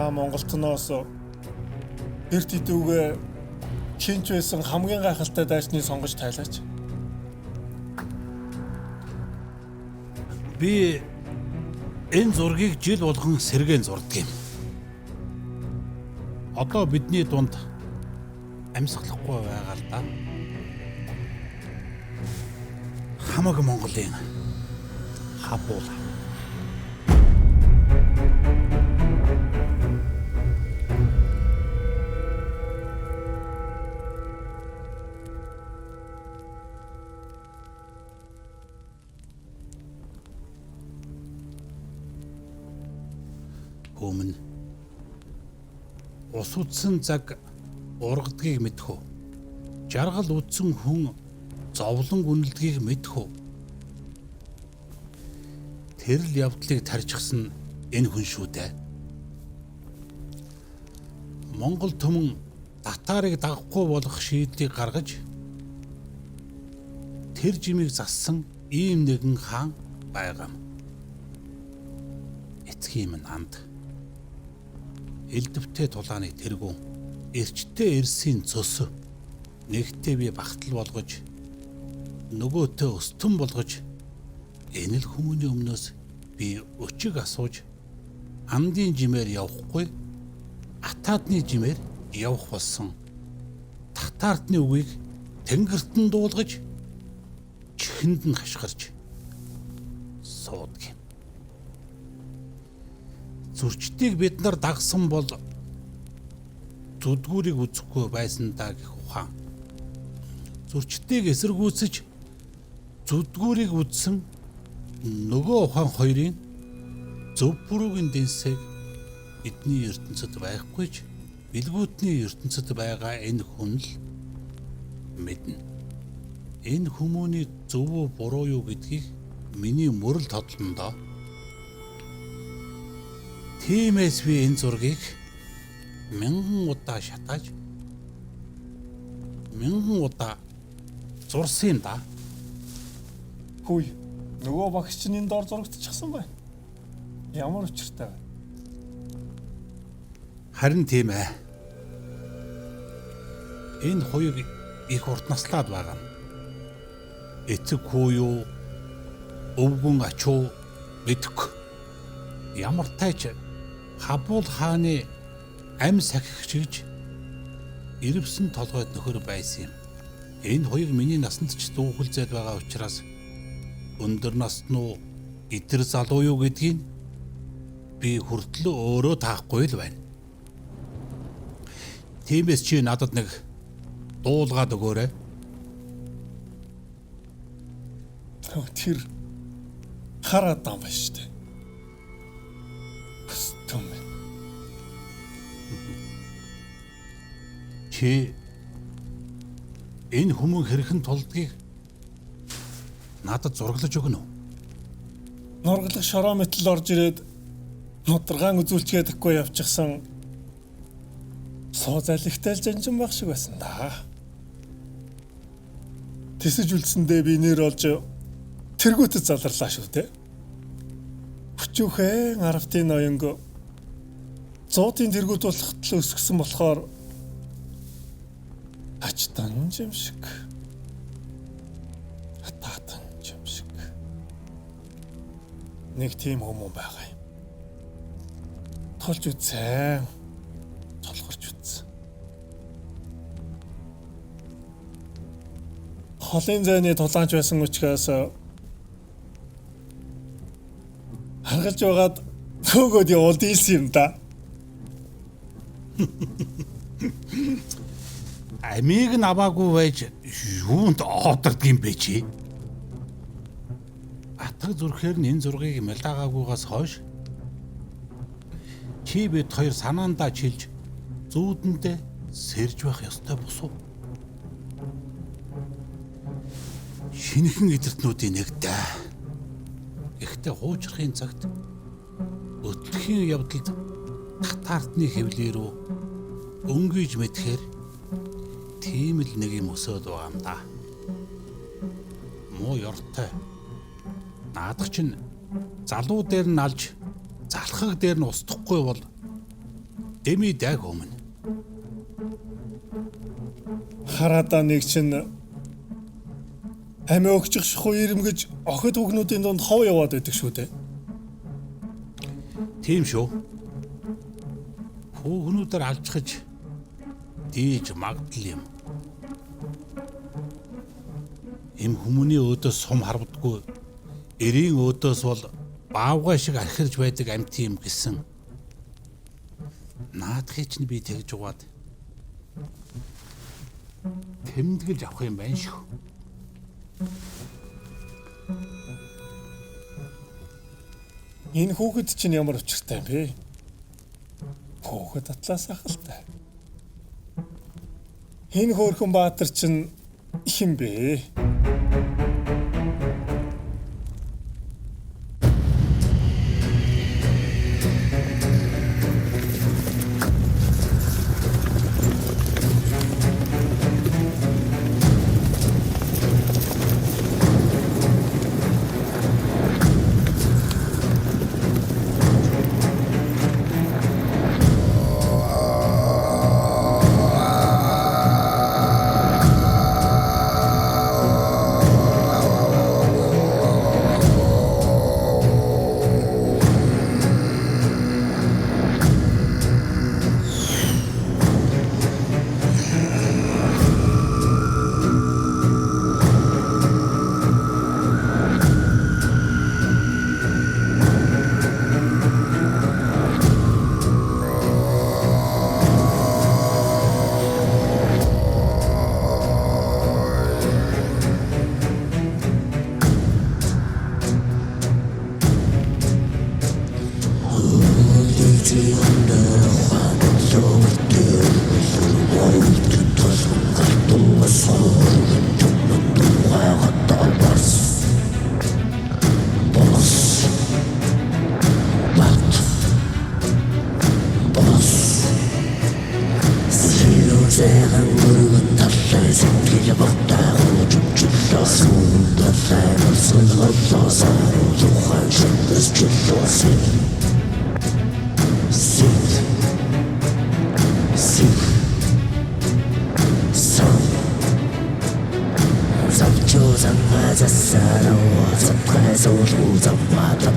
та Монголтноос эрт идэвгээ шинж байсан хамгийн гайхалтай дайсны сонгож тайлаач. Би энэ зургийг жил болгон сэргээн зурдаг юм. Одоо бидний дунд амьсгалахгүй байгаа л да. Хамаг Монголын хабуул. Өмнө ус үдсэн цаг ургадгийг мэдэх үү? Жаргал үдсэн хүн зовлон үнэлдгийг мэдэх үү? Тэрл явдлыг тарьчихсан энэ хүн шүү дээ. Монгол түмэн татарыг дагахгүй болох шийдлийг гаргаж тэр жимийг зассан ийм нэгэн хаан байгаа юм. Эцгийн минь анд. Элдвтэй тулааны тэргүүн эрчтэй эрсийн цөс нэгтээ би багтал болгож нөгөөтөө өстөн болгож энэ л хүмүүний өмнөөс би өчиг асууж андын жимээр явахгүй атаадны жимээр явах болсон татаартны үгийг тэнгэртэн дуулгаж чихэнд нь хашгирч суудаг юм. Зөрчдийг бид нар дагсан бол зүдгүүрийг үзэхгүй байсан даа гэх ухаан. Зөрчдийг эсэргүүцэж зүдгүүрийг үзсэн нөгөө ухаан хоёрын зөв бүрүүгийн дэнсэг бидний ертөнцид байхгүйч билгүүтний ертөнцид байгаа энэ хүн л мэднэ. Энэ хүмүүний зөв үү буруу юу гэдгийг миний мөрөл тодлондоо. Тиймээс би энэ зургийг мянган удаа шатааж мянган удаа зурсан юм да. Хүй, нөгөө багш чинь энэ доор зурагдчихсан байна. Ямар учиртай вэ? Харин тийм ээ. Энэ хоёуг их урт наслаад байгаа. Эцэг хүү юу, өвгөн ачуу мэдэхгүй. Ямар тач хабуул хааны ам сахигч гэж ирвсэн толгойд нөхөр байсан юм. Энэ хоёуг миний насанд ч дүүхэлзээд байгаа учраас өндөр наснуу идэр залуу юу гэдгийг би хүртэл өөрөө таахгүй л байна. Тиймээс чи надад нэг дуулгаад өгөөрэй. Тэр хараад байгаа юм шүү дээ. Чи энэ хүмүүн хэрхэн тулдгийг надад зураглаж өгнө үү? Нургалах шороо метал орж ирээд нударгаан үзүүлчгээдэггүй явчихсан суу залхитай л жанжин байх шиг байсан да. Тэсэж үлдсэндээ би нэр олж тэргүүтэд заларлаа шүү дээ. Хүчүүхэн аравтын ноёнго зоотын тэргүүт болох тал өсгсөн болохоор ачтан жимшиг атаатан жимшиг нэг тийм хүмүүс байгаа юм. Толж үзсэн, толгорч үзсэн. Холын зайны тулаанч байсан учраас харгалж байгаад төөгөөд явуулд ийсэн юм да. Амийг нь аваагүй байж юунд одордог юм бэ чи? Атга зүрхээр нь энэ зургийг мэлдаагаагүйгаас хойш чи бид хоёр санаандаа чилж зүүдэндээ сэрж байх ёстой босов. Шинэхэн эдэртнүүдийн нэгдээ. Гэхдээ хуучрахын цагт өтлөхийн явдалд татаартны хэвлээ рүү өнгөж мэдхээр тийм л нэг юм өсөөд байгаа юм да. Муу ёртой. Наадах чинь залуу дээр нь алж залхаг дээр нь устдахгүй бол Дэми даг өмнө. Хараадаа нэг чинь амиа өгчих шихуу ирэмгэж охид хүүхнүүдийн донд хов яваад байдаг шүү дээ. Тийм шүү. Хүүхнүүдээр алжхаж дээж магадл юм. Им хүмүүний өөдөөс сум харвдаггүй эрийн өөдөөс бол баавгай шиг архирж байдаг амьт юм гэсэн. Наадхыг чинь би тэгж угаад тэмдэглэж авах юм байна шүү. Энэ хүүхэд чинь ямар учиртай юм бэ? Хүүхэд атлаас ахалтай. Энэ хөөрхөн баатар чинь хин бэ? Запчёзан за сарова, запхай за улу, за вата,